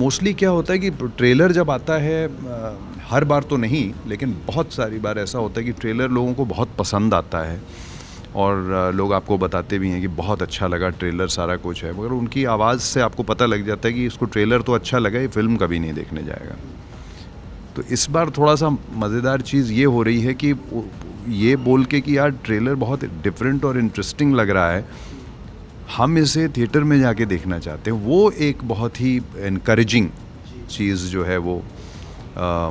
Mostly क्या होता है कि ट्रेलर जब आता है हर बार तो नहीं, लेकिन बहुत सारी बार ऐसा होता है कि ट्रेलर लोगों को बहुत पसंद आता है और लोग आपको बताते भी हैं कि बहुत अच्छा लगा ट्रेलर, सारा कुछ है, मगर उनकी आवाज़ से आपको पता लग जाता है कि इसको ट्रेलर तो अच्छा लगा, ये फिल्म कभी नहीं देखने जाएगा। तो इस बार थोड़ा सा मज़ेदार चीज़ ये हो रही है कि ये बोल के कि यार ट्रेलर बहुत डिफरेंट और इंटरेस्टिंग लग रहा है, हम इसे थिएटर में जाके देखना चाहते हैं। वो एक बहुत ही इनकरेजिंग चीज़ जो है वो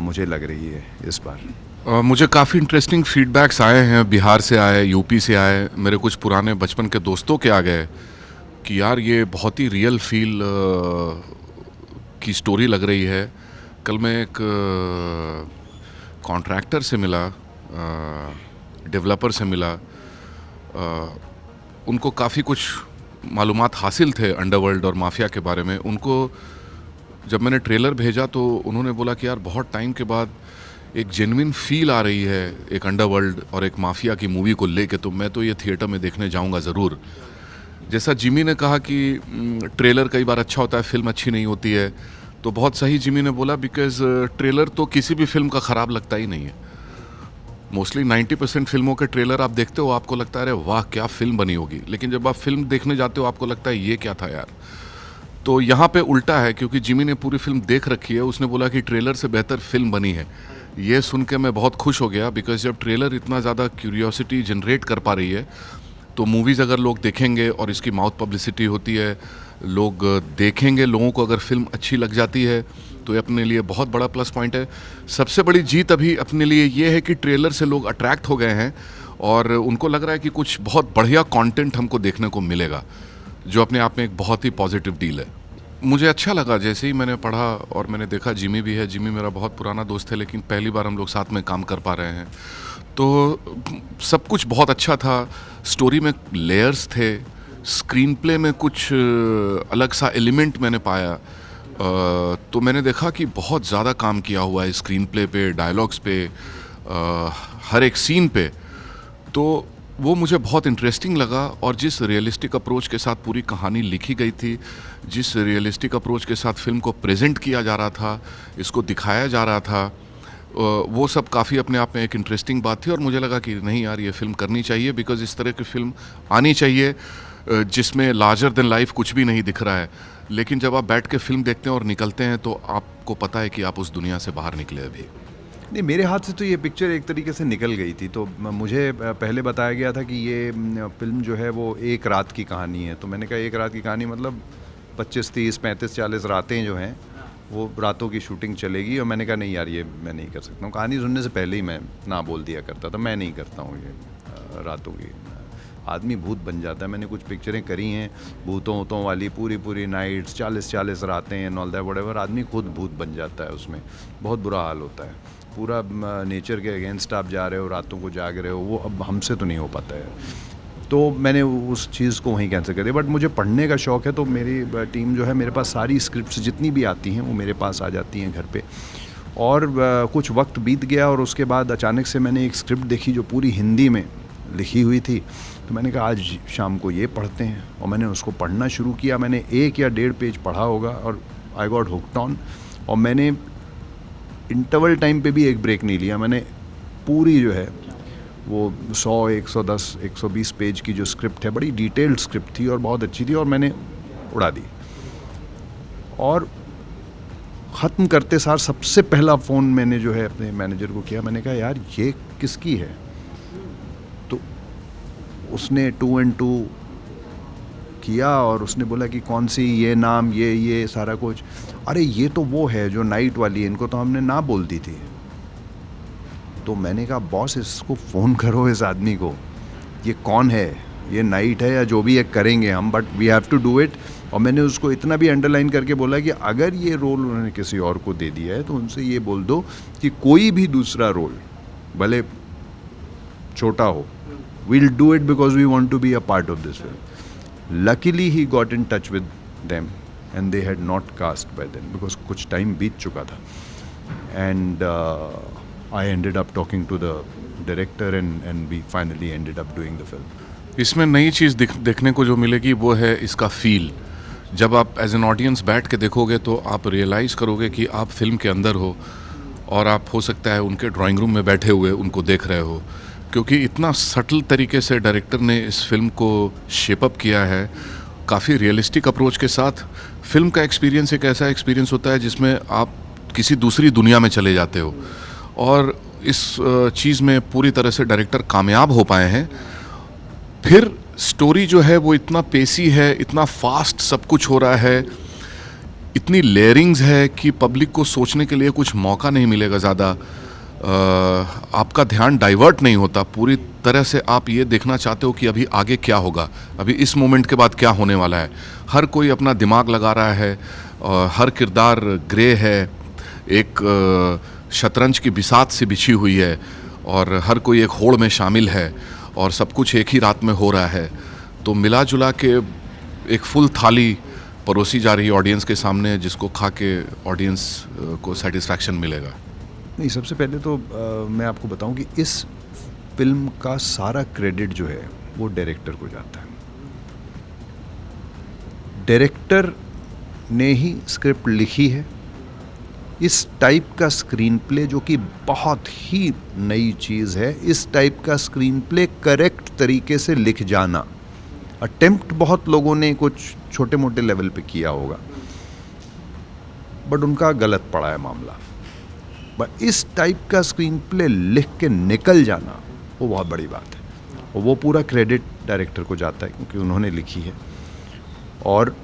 मुझे लग रही है इस बार। मुझे काफ़ी इंटरेस्टिंग फीडबैक्स आए हैं, बिहार से आए, यूपी से आए, मेरे कुछ पुराने बचपन के दोस्तों के आ गए कि यार ये बहुत ही रियल फील की स्टोरी लग रही है। कल मैं एक कॉन्ट्रैक्टर से मिला, डेवलपर से मिला, उनको काफ़ी कुछ मालूमात हासिल थे अंडरवर्ल्ड और माफिया के बारे में। उनको जब मैंने ट्रेलर भेजा तो उन्होंने बोला कि यार बहुत टाइम के बाद एक जेन्युइन फील आ रही है एक अंडरवर्ल्ड और एक माफिया की मूवी को लेके, तो मैं तो ये थिएटर में देखने जाऊंगा ज़रूर। जैसा जिमी ने कहा कि ट्रेलर कई बार अच्छा होता है, फिल्म अच्छी नहीं होती है, तो बहुत सही जिमी ने बोला, बिकॉज ट्रेलर तो किसी भी फिल्म का ख़राब लगता ही नहीं है। मोस्टली 90% फिल्मों के ट्रेलर आप देखते हो, आपको लगता है अरे वाह क्या फिल्म बनी होगी, लेकिन जब आप फिल्म देखने जाते हो आपको लगता है ये क्या था यार। तो यहाँ पे उल्टा है, क्योंकि जिमी ने पूरी फिल्म देख रखी है, उसने बोला कि ट्रेलर से बेहतर फिल्म बनी है। ये सुन के मैं बहुत खुश हो गया, बिकॉज जब ट्रेलर इतना ज़्यादा क्यूरियोसिटी जनरेट कर पा रही है, तो मूवीज़ अगर लोग देखेंगे और इसकी माउथ पब्लिसिटी होती है, लोग देखेंगे, लोगों को अगर फिल्म अच्छी लग जाती है तो ये अपने लिए बहुत बड़ा प्लस पॉइंट है। सबसे बड़ी जीत अभी अपने लिए ये है कि ट्रेलर से लोग अट्रैक्ट हो गए हैं और उनको लग रहा है कि कुछ बहुत बढ़िया कंटेंट हमको देखने को मिलेगा, जो अपने आप में एक बहुत ही पॉजिटिव डील है। मुझे अच्छा लगा जैसे ही मैंने पढ़ा और मैंने देखा जिमी भी है। जिमी मेरा बहुत पुराना दोस्त है, लेकिन पहली बार हम लोग साथ में काम कर पा रहे हैं, तो सब कुछ बहुत अच्छा था। स्टोरी में लेयर्स थे, स्क्रीन प्ले में कुछ अलग सा एलिमेंट मैंने पाया। तो मैंने देखा कि बहुत ज़्यादा काम किया हुआ है स्क्रीन प्ले पे, डायलॉग्स पे, हर एक सीन पे। तो वो मुझे बहुत इंटरेस्टिंग लगा। और जिस रियलिस्टिक अप्रोच के साथ पूरी कहानी लिखी गई थी, जिस रियलिस्टिक अप्रोच के साथ फिल्म को प्रेजेंट किया जा रहा था, इसको दिखाया जा रहा था, वो सब काफ़ी अपने आप में एक इंटरेस्टिंग बात थी। और मुझे लगा कि नहीं यार, ये फिल्म करनी चाहिए, बिकॉज इस तरह की फिल्म आनी चाहिए जिसमें लार्जर देन लाइफ कुछ भी नहीं दिख रहा है, लेकिन जब आप बैठ के फिल्म देखते हैं और निकलते हैं तो आपको पता है कि आप उस दुनिया से बाहर निकले अभी। नहीं, मेरे हाथ से तो ये पिक्चर एक तरीके से निकल गई थी। तो मुझे पहले बताया गया था कि ये फिल्म जो है वो एक रात की कहानी है। तो मैंने कहा एक रात की कहानी मतलब 25, 30, 35, 40 रातें जो हैं वो रातों की शूटिंग चलेगी। और मैंने कहा नहीं यार, ये मैं नहीं कर सकता हूँ। कहानी सुनने से पहले ही मैं ना बोल दिया करता था, मैं नहीं करता हूँ ये रातों की। आदमी भूत बन जाता है। मैंने कुछ पिक्चरें करी हैं भूतों वाली, पूरी नाइट्स, 40 रातें एंड ऑल दैट व्हाटएवर, आदमी खुद भूत बन जाता है, उसमें बहुत बुरा हाल होता है। पूरा नेचर के अगेंस्ट आप जा रहे हो, रातों को जाग रहे हो, वो अब हमसे तो नहीं हो पाता है। तो मैंने उस चीज़ को वहीं कैंसिल कर दिया। बट मुझे पढ़ने का शौक़ है, तो मेरी टीम जो है, मेरे पास सारी स्क्रिप्ट्स जितनी भी आती हैं वो मेरे पास आ जाती हैं घर पे। और कुछ वक्त बीत गया और उसके बाद अचानक से मैंने एक स्क्रिप्ट देखी जो पूरी हिंदी में लिखी हुई थी। तो मैंने कहा आज शाम को ये पढ़ते हैं, और मैंने उसको पढ़ना शुरू किया। मैंने 1 या 1.5 पेज पढ़ा होगा और आई गॉट हुक्ड ऑन। और मैंने इंटरवल टाइम पे भी एक ब्रेक नहीं लिया। मैंने पूरी जो है वो 100, 110, 120 पेज की जो स्क्रिप्ट है, बड़ी डिटेल्ड स्क्रिप्ट थी और बहुत अच्छी थी, और मैंने उड़ा दी। और ख़त्म करते सार सबसे पहला फ़ोन मैंने जो है अपने मैनेजर को किया। मैंने कहा यार ये किसकी है? तो उसने 2 and 2 किया और उसने बोला कि कौन सी, ये नाम, ये सारा कुछ। अरे ये तो वो है जो नाइट वाली है, इनको तो हमने ना बोल दी थी। तो मैंने कहा बॉस इसको फ़ोन करो, इस आदमी को, ये कौन है, ये नाइट है या जो भी है करेंगे हम, but we have to do it. और मैंने उसको इतना भी अंडरलाइन करके बोला कि अगर ये रोल उन्होंने किसी और को दे दिया है तो उनसे ये बोल दो कि कोई भी दूसरा रोल भले छोटा हो, we'll do it because we want to be a part of this film. Luckily he got in touch with them and they had not cast by then because कुछ टाइम बीत चुका था। And I ended up talking to the director and we finally ended up doing the film. इसमें नई चीज़ देखने को जो मिलेगी वो है इसका फील। जब आप एज एन ऑडियंस बैठ के देखोगे तो आप रियलाइज़ करोगे कि आप फिल्म के अंदर हो और आप हो सकता है उनके ड्राइंग रूम में बैठे हुए उनको देख रहे हो, क्योंकि इतना सटल तरीके से डायरेक्टर ने इस फिल्म को शेप अप किया है, काफ़ी रियलिस्टिक अप्रोच के साथ। फिल्म का एक्सपीरियंस एक ऐसा एक्सपीरियंस होता है जिसमें आप किसी दूसरी दुनिया में चले जाते हो, और इस चीज़ में पूरी तरह से डायरेक्टर कामयाब हो पाए हैं। फिर स्टोरी जो है वो इतना पेसी है, इतना फास्ट सब कुछ हो रहा है, इतनी लेयरिंग्स है कि पब्लिक को सोचने के लिए कुछ मौका नहीं मिलेगा ज़्यादा। आपका ध्यान डाइवर्ट नहीं होता, पूरी तरह से आप ये देखना चाहते हो कि अभी आगे क्या होगा, अभी इस मोमेंट के बाद क्या होने वाला है। हर कोई अपना दिमाग लगा रहा है, हर किरदार ग्रे है, एक शतरंज की बिसात से बिछी हुई है, और हर कोई एक होड़ में शामिल है, और सब कुछ एक ही रात में हो रहा है। तो मिला जुला के एक फुल थाली परोसी जा रही है ऑडियंस के सामने, जिसको खा के ऑडियंस को सेटिस्फैक्शन मिलेगा। नहीं, सबसे पहले तो मैं आपको बताऊं कि इस फिल्म का सारा क्रेडिट जो है वो डायरेक्टर को जाता है। डायरेक्टर ने ही स्क्रिप्ट लिखी है। इस टाइप का स्क्रीन प्ले जो कि बहुत ही नई चीज़ है, इस टाइप का स्क्रीन प्ले करेक्ट तरीके से लिख जाना, अटेम्प्ट बहुत लोगों ने कुछ छोटे मोटे लेवल पे किया होगा, बट उनका गलत पड़ा है मामला। बट इस टाइप का स्क्रीन प्ले लिख के निकल जाना वो बहुत बड़ी बात है, और वो पूरा क्रेडिट डायरेक्टर को जाता है क्योंकि उन्होंने लिखी है, और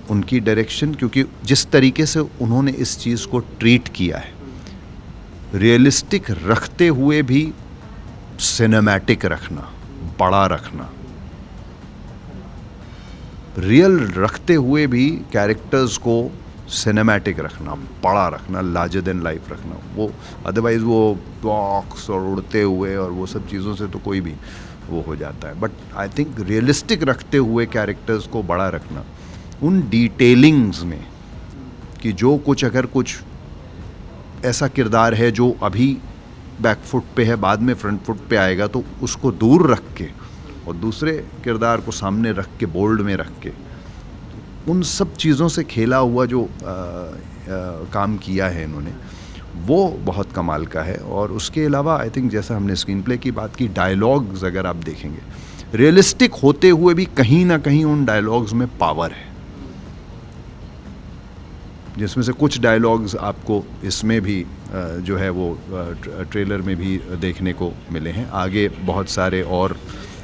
उनकी डायरेक्शन, क्योंकि जिस तरीके से उन्होंने इस चीज़ को ट्रीट किया है, रियलिस्टिक रखते हुए भी सिनेमैटिक रखना, बड़ा रखना, रियल रखते हुए भी कैरेक्टर्स को सिनेमैटिक रखना, बड़ा रखना, लार्जर देन लाइफ रखना। वो अदरवाइज़ वो बॉक्स और उड़ते हुए और वो सब चीज़ों से तो कोई भी वो हो जाता है। बट आई थिंक रियलिस्टिक रखते हुए कैरेक्टर्स को बड़ा रखना, उन डिटेलिंग्स में कि जो कुछ, अगर कुछ ऐसा किरदार है जो अभी बैक फुट पे है, बाद में फ्रंट फुट पे आएगा, तो उसको दूर रख के और दूसरे किरदार को सामने रख के, बोल्ड में रख के, उन सब चीज़ों से खेला हुआ जो काम किया है इन्होंने, वो बहुत कमाल का है। और उसके अलावा आई थिंक जैसा हमने स्क्रीन प्ले की बात की, डायलॉग्स अगर आप देखेंगे, रियलिस्टिक होते हुए भी कहीं ना कहीं उन डायलॉग्स में पावर है, जिसमें से कुछ डायलॉग्स आपको इसमें भी जो है वो ट्रेलर में भी देखने को मिले हैं, आगे बहुत सारे और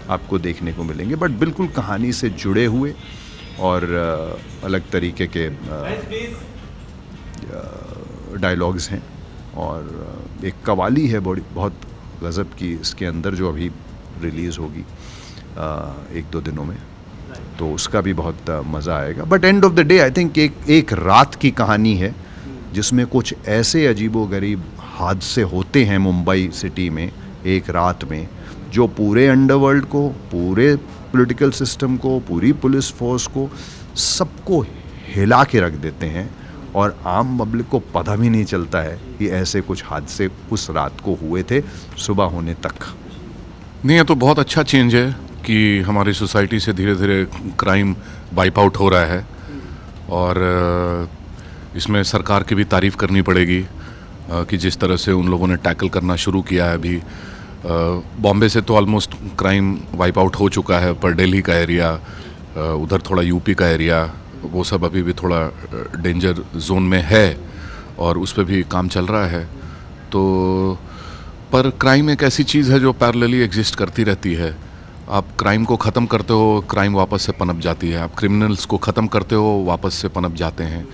आपको देखने को मिलेंगे। बट बिल्कुल कहानी से जुड़े हुए और अलग तरीके के डायलॉग्स हैं, और एक कवाली है बड़ी बहुत गज़ब की इसके अंदर, जो अभी रिलीज़ होगी 1-2 दिनों में, तो उसका भी बहुत मज़ा आएगा। But end of the day I think एक रात की कहानी है, जिसमें कुछ ऐसे अजीबोगरीब हादसे होते हैं मुंबई सिटी में एक रात में, जो पूरे अंडरवर्ल्ड को, पूरे पॉलिटिकल सिस्टम को, पूरी पुलिस फोर्स को, सबको हिला के रख देते हैं, और आम पब्लिक को पता भी नहीं चलता है कि ऐसे कुछ हादसे उस रात को हुए थे सुबह होने तक। नहीं, ये तो बहुत अच्छा चेंज है कि हमारी सोसाइटी से धीरे धीरे क्राइम वाइप आउट हो रहा है, और इसमें सरकार की भी तारीफ़ करनी पड़ेगी कि जिस तरह से उन लोगों ने टैकल करना शुरू किया है। अभी बॉम्बे से तो ऑलमोस्ट क्राइम वाइप आउट हो चुका है, पर दिल्ली का एरिया, उधर थोड़ा यूपी का एरिया, वो सब अभी भी थोड़ा डेंजर जोन में है, और उस पर भी काम चल रहा है। तो पर क्राइम एक ऐसी चीज़ है जो पैरेलली एग्जिस्ट करती रहती है। आप क्राइम को ख़त्म करते हो, क्राइम वापस से पनप जाती है। आप क्रिमिनल्स को ख़त्म करते हो, वापस से पनप जाते हैं।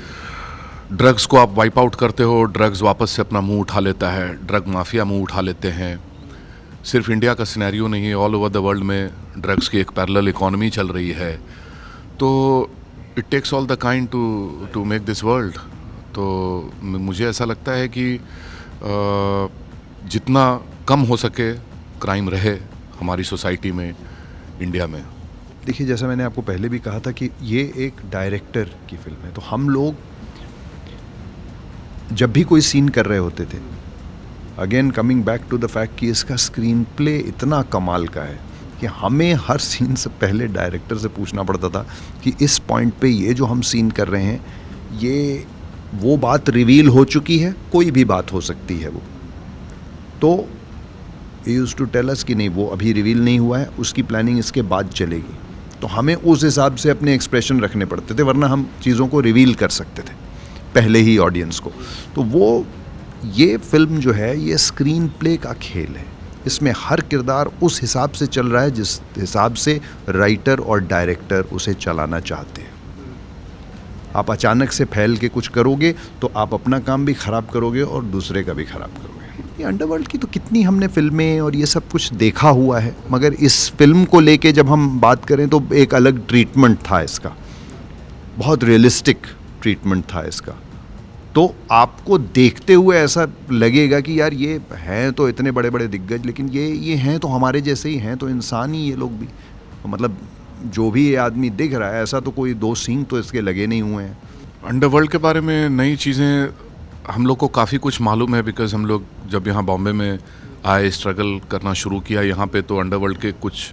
ड्रग्स को आप वाइप आउट करते हो, ड्रग्स वापस से अपना मुंह उठा लेता है, ड्रग माफिया मुंह उठा लेते हैं। सिर्फ इंडिया का सिनेरियो नहीं है, ऑल ओवर द वर्ल्ड में ड्रग्स की एक पैरेलल इकॉनमी चल रही है। तो it takes all the kind to make this world. तो मुझे ऐसा लगता है कि जितना कम हो सके क्राइम रहे हमारी सोसाइटी में, इंडिया में। देखिए, जैसा मैंने आपको पहले भी कहा था कि ये एक डायरेक्टर की फिल्म है, तो हम लोग जब भी कोई सीन कर रहे होते थे, again coming back to the fact कि इसका स्क्रीन प्ले इतना कमाल का है कि हमें हर सीन से पहले डायरेक्टर से पूछना पड़ता था कि इस पॉइंट पे ये जो हम सीन कर रहे हैं, ये वो बात रिवील हो चुकी है, कोई भी बात हो सकती है वो। तो यूज़ टू टेल अस कि नहीं, वो अभी रिवील नहीं हुआ है, उसकी प्लानिंग इसके बाद चलेगी। तो हमें उस हिसाब से अपने एक्सप्रेशन रखने पड़ते थे, वरना हम चीज़ों को रिवील कर सकते थे पहले ही ऑडियंस को। तो वो ये फिल्म जो है ये स्क्रीन प्ले का खेल है। इसमें हर किरदार उस हिसाब से चल रहा है जिस हिसाब से राइटर और डायरेक्टर उसे चलाना चाहते हैं। आप अचानक से फैल के कुछ करोगे तो आप अपना काम भी ख़राब करोगे और दूसरे का भी ख़राब करोगे। ये अंडरवर्ल्ड की तो कितनी हमने फिल्में और ये सब कुछ देखा हुआ है, मगर इस फिल्म को लेके जब हम बात करें तो एक अलग ट्रीटमेंट था इसका, बहुत रियलिस्टिक ट्रीटमेंट था इसका। तो आपको देखते हुए ऐसा लगेगा कि यार ये हैं तो इतने बड़े बड़े दिग्गज, लेकिन ये हैं तो हमारे जैसे ही हैं, तो इंसान ही ये लोग भी। मतलब जो भी ये आदमी दिख रहा है, ऐसा तो कोई दो सींग तो इसके लगे नहीं हुए हैं। अंडरवर्ल्ड के बारे में नई चीज़ें हम लोग को काफ़ी कुछ मालूम है, बिकॉज़ हम लोग जब यहाँ बॉम्बे में आए, स्ट्रगल करना शुरू किया यहाँ पे, तो अंडरवर्ल्ड के कुछ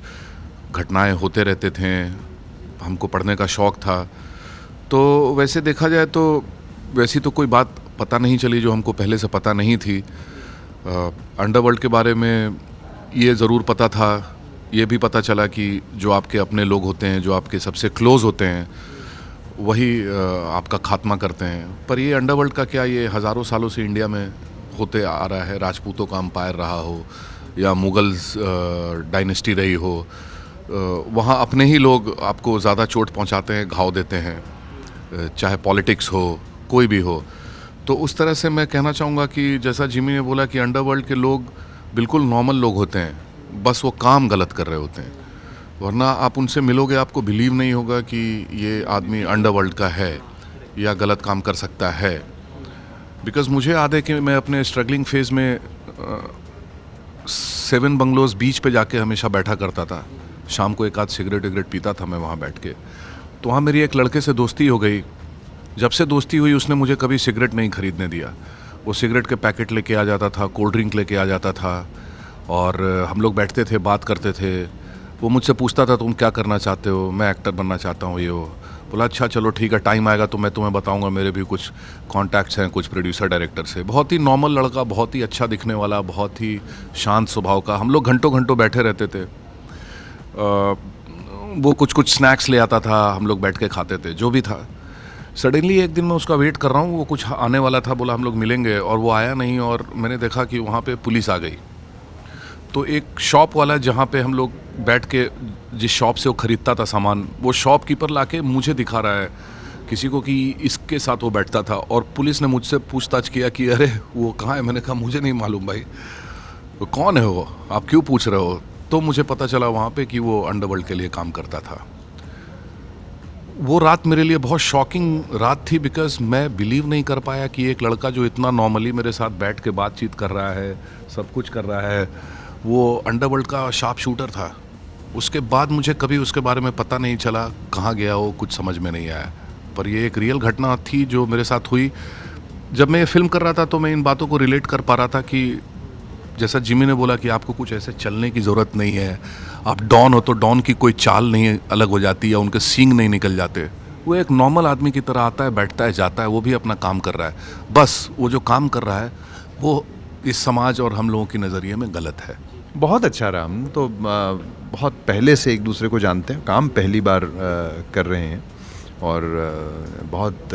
घटनाएं होते रहते थे, हमको पढ़ने का शौक़ था। तो वैसे देखा जाए तो वैसी तो कोई बात पता नहीं चली जो हमको पहले से पता नहीं थी। अंडरवर्ल्ड के बारे में ये ज़रूर पता था, ये भी पता चला कि जो आपके अपने लोग होते हैं, जो आपके सबसे क्लोज़ होते हैं, वही आपका खात्मा करते हैं। पर ये अंडरवर्ल्ड का क्या, ये हज़ारों सालों से इंडिया में होते आ रहा है। राजपूतों का अम्पायर रहा हो या मुग़ल्स डायनेस्टी रही हो, वहाँ अपने ही लोग आपको ज़्यादा चोट पहुँचाते हैं, घाव देते हैं, चाहे पॉलिटिक्स हो, कोई भी हो। तो उस तरह से मैं कहना चाहूँगा कि जैसा जिमी ने बोला कि अंडरवर्ल्ड के लोग बिल्कुल नॉर्मल लोग होते हैं, बस वो काम गलत कर रहे होते हैं। वरना आप उनसे मिलोगे, आपको बिलीव नहीं होगा कि ये आदमी अंडरवर्ल्ड का है या गलत काम कर सकता है। बिकॉज़ मुझे याद है कि मैं अपने स्ट्रगलिंग फेज़ में 7 बंगलोज़ बीच पे जाके हमेशा बैठा करता था। शाम को एक आध सिगरेट विगरेट पीता था मैं वहाँ बैठ के। तो वहाँ मेरी एक लड़के से दोस्ती हो गई। जब से दोस्ती हुई उसने मुझे कभी सिगरेट नहीं खरीदने दिया। वो सिगरेट के पैकेट लेके आ जाता था, कोल्ड ड्रिंक लेके आ जाता था, और हम लोग बैठते थे, बात करते थे। वो मुझसे पूछता था तुम क्या करना चाहते हो? मैं एक्टर बनना चाहता हूँ, ये वो। बोला अच्छा चलो ठीक है, टाइम आएगा तो मैं तुम्हें बताऊँगा, मेरे भी कुछ कॉन्टैक्ट्स हैं कुछ प्रोड्यूसर डायरेक्टर से। बहुत ही नॉर्मल लड़का, बहुत ही अच्छा दिखने वाला, बहुत ही शांत स्वभाव का। हम लोग घंटों घंटों बैठे रहते थे। वो कुछ स्नैक्स ले आता था, हम लोग बैठ के खाते थे, जो भी था। सडनली एक दिन मैं उसका वेट कर रहा हूँ, वो कुछ आने वाला था, बोला हम लोग मिलेंगे, और वो आया नहीं। और मैंने देखा कि वहाँ पे पुलिस आ गई। तो एक शॉप वाला जहाँ पे हम लोग बैठ के, जिस शॉप से वो ख़रीदता था सामान, वो शॉपकीपर लाके मुझे दिखा रहा है किसी को कि इसके साथ वो बैठता था। और पुलिस ने मुझसे पूछताछ किया कि अरे वो कहाँ है? मैंने कहा मुझे नहीं मालूम भाई, वो कौन है वो, आप क्यों पूछ रहे हो? तो मुझे पता चला वहाँ पे कि वो अंडरवर्ल्ड के लिए काम करता था। वो रात मेरे लिए बहुत शॉकिंग रात थी, बिकॉज़ मैं बिलीव नहीं कर पाया कि एक लड़का जो इतना नॉर्मली मेरे साथ बैठ के बातचीत कर रहा है, सब कुछ कर रहा है, वो अंडरवर्ल्ड का शार्प शूटर था। उसके बाद मुझे कभी उसके बारे में पता नहीं चला, कहाँ गया वो, कुछ समझ में नहीं आया। पर ये एक रियल घटना थी जो मेरे साथ हुई। जब मैं ये फिल्म कर रहा था तो मैं इन बातों को रिलेट कर पा रहा था कि जैसा जिमी ने बोला कि आपको कुछ ऐसे चलने की ज़रूरत नहीं है, आप डॉन हो तो डॉन की कोई चाल नहीं अलग हो जाती या उनके सींग नहीं निकल जाते। वो एक नॉर्मल आदमी की तरह आता है, बैठता है, जाता है, वो भी अपना काम कर रहा है। बस वो जो काम कर रहा है वो इस समाज और हम लोगों के नज़रिए में गलत है। बहुत अच्छा रहा। हम तो बहुत पहले से एक दूसरे को जानते हैं, काम पहली बार कर रहे हैं, और बहुत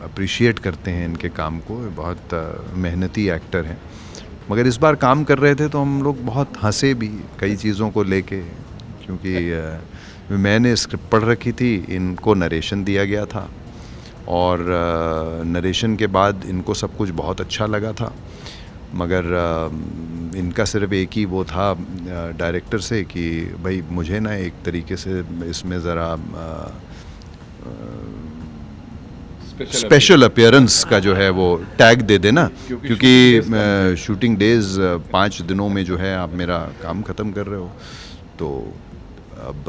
अप्रिशिएट करते हैं इनके काम को। बहुत मेहनती एक्टर हैं। मगर इस बार काम कर रहे थे तो हम लोग बहुत हंसे भी कई चीज़ों को लेके, क्योंकि मैंने स्क्रिप्ट पढ़ रखी थी, इनको नरेशन दिया गया था, और नरेशन के बाद इनको सब कुछ बहुत अच्छा लगा था। मगर इनका सिर्फ एक ही वो था डायरेक्टर से कि भाई मुझे ना एक तरीके से इसमें ज़रा स्पेशल अपीयरेंस का जो है वो टैग दे देना, क्योंकि शूटिंग डेज 5 दिनों में जो है आप मेरा काम ख़त्म कर रहे हो। तो अब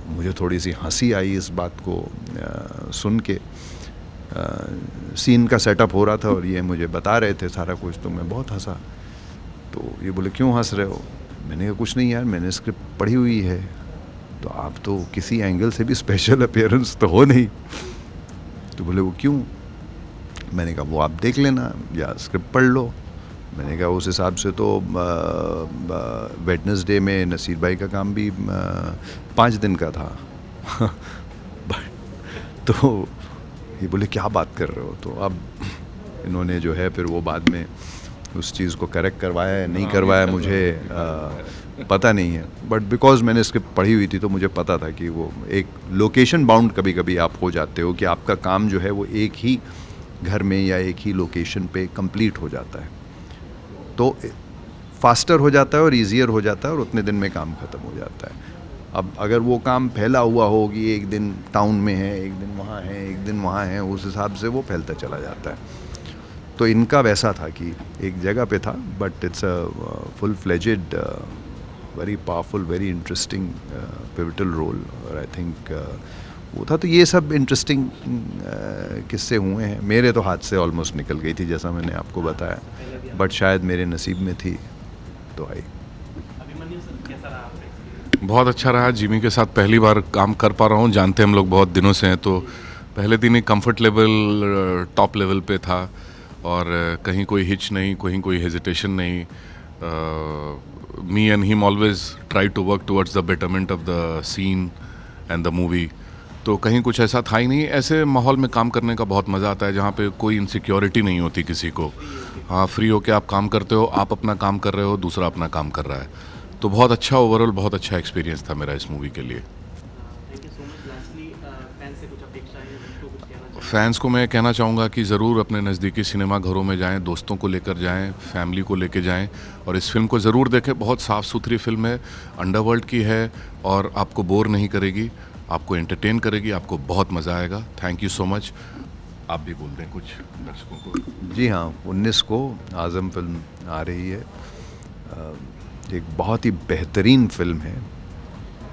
मुझे थोड़ी सी हंसी आई इस बात को सुन के। सीन का सेटअप हो रहा था और ये मुझे बता रहे थे सारा कुछ, तो मैं बहुत हंसा। तो ये बोले क्यों हंस रहे हो? मैंने कहा कुछ नहीं यार, मैंने स्क्रिप्ट पढ़ी हुई है, तो आप तो किसी एंगल से भी स्पेशल अपीयरेंस तो हो नहीं। तो बोले वो क्यों? मैंने कहा वो आप देख लेना या स्क्रिप्ट पढ़ लो। मैंने कहा उस हिसाब से तो वेडनेसडे में नसीर भाई का काम भी 5 दिन का था। तो ये बोले क्या बात कर रहे हो? तो अब इन्होंने जो है फिर वो बाद में उस चीज़ को करेक्ट करवाया है नहीं करवाया मुझे पता नहीं है, बट बिकॉज मैंने स्क्रिप्ट पढ़ी हुई थी तो मुझे पता था कि वो एक लोकेशन बाउंड कभी कभी आप हो जाते हो कि आपका काम जो है वो एक ही घर में या एक ही लोकेशन पे कंप्लीट हो जाता है, तो फास्टर हो जाता है और ईजियर हो जाता है और उतने दिन में काम ख़त्म हो जाता है। अब अगर वो काम फैला हुआ हो कि एक दिन टाउन में है, एक दिन वहाँ है, एक दिन वहाँ है, उस हिसाब से वो फैलता चला जाता है। तो इनका वैसा था कि एक जगह पे था, but it's a full fledged very powerful very interesting pivotal role, और आई थिंक वो था। तो ये सब इंटरेस्टिंग किस्से हुए हैं। मेरे तो हाथ से ऑलमोस्ट निकल गई थी जैसा मैंने आपको बताया, बट शायद मेरे नसीब में थी तो आई। बहुत अच्छा रहा, जिमी के साथ पहली बार काम कर पा रहा हूँ। जानते हम लोग बहुत दिनों से हैं, तो पहले दिन ही कंफर्ट लेवल टॉप लेवल पे था और कहीं कोई हिच नहीं, कहीं कोई हेजिटेशन नहीं। Me and him always try to work towards the betterment of the scene and the movie. तो कहीं कुछ ऐसा था ही नहीं। ऐसे माहौल में काम करने का बहुत मज़ा आता है जहाँ पे कोई इनसिक्योरिटी नहीं होती किसी को। हाँ, फ्री होके आप काम करते हो, आप अपना काम कर रहे हो, दूसरा अपना काम कर रहा है। तो बहुत अच्छा ओवरऑल बहुत अच्छा एक्सपीरियंस था मेरा इस मूवी के लिए। फैंस को मैं कहना चाहूँगा कि ज़रूर अपने नज़दीकी सिनेमा घरों में जाएं, दोस्तों को लेकर जाएं, फैमिली को लेकर जाएं और इस फिल्म को ज़रूर देखें। बहुत साफ़ सुथरी फिल्म है, अंडरवर्ल्ड की है और आपको बोर नहीं करेगी, आपको एंटरटेन करेगी, आपको बहुत मज़ा आएगा। Thank you so much. आप भी बोल दें कुछ दर्शकों को। जी हाँ, 19 को आज़म फिल्म आ रही है। एक बहुत ही बेहतरीन फिल्म है।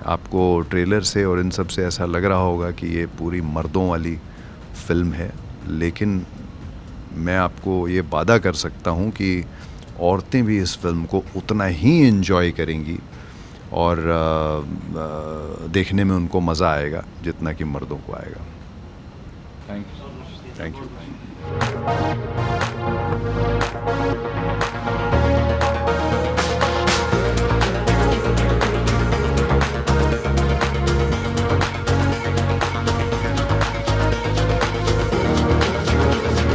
आपको ट्रेलर से और इन सब से ऐसा लग रहा होगा कि ये पूरी मर्दों वाली फिल्म है, लेकिन मैं आपको ये वादा कर सकता हूँ कि औरतें भी इस फिल्म को उतना ही एंजॉय करेंगी और देखने में उनको मज़ा आएगा जितना कि मर्दों को आएगा। Thank you. Thank you.